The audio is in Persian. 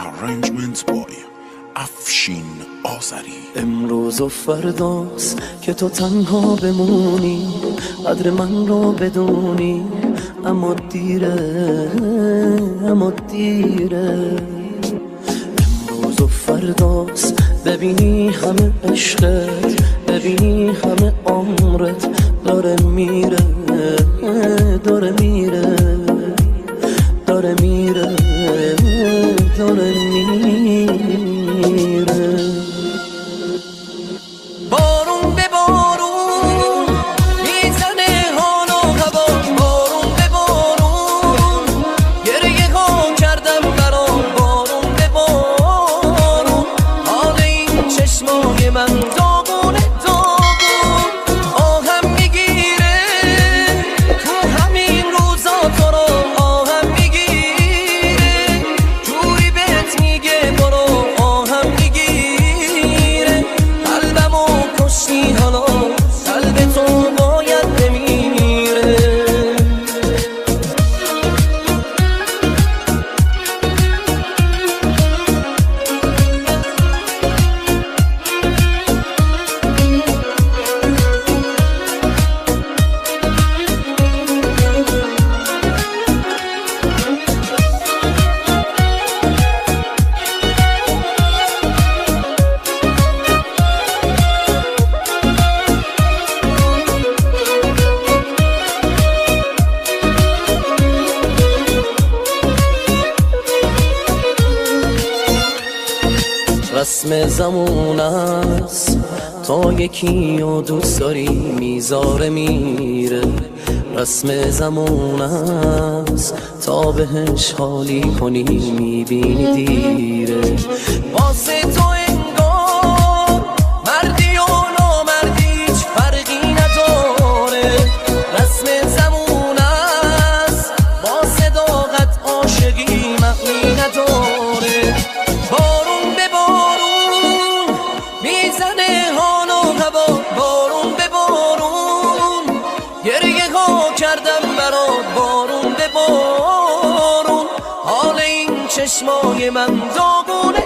Arrangement by افشین آذری. امروز و فرداست که تو تنها بمونی، قدر من رو بدونی، اما دیره، اما دیره. امروز و فرداست ببینی همه عشقت، ببینی همه عمرت داره میره، داره میره، داره میره، داره میره. بارون به بارون میزنه حال و هوا، بارون به بارون گریه ها کردم برام، بارون به بارون حال این چشمای من داغونه داغون، آهم میگیره تو همین روزا تو رو، آهم میگیره جوری بهت میگه برو، آهم میگیره قلبمو کشتی حالا، قلب تو باید بمیره. رسم زمون است تا یکی رو دوست داری میذاره میره، رسم زمون است تا بهش حالی کنی میبینی دیره. واسه تو انگار مردی و نامردی هیچ فرقی نداره، رسم زمون است با صداقت عاشقی معنی نداره. بارون به بارون میزنه حال و هوا، بارون به بارون گریه ها کردم برات، بارون به بارون حال این چشمای من داغونه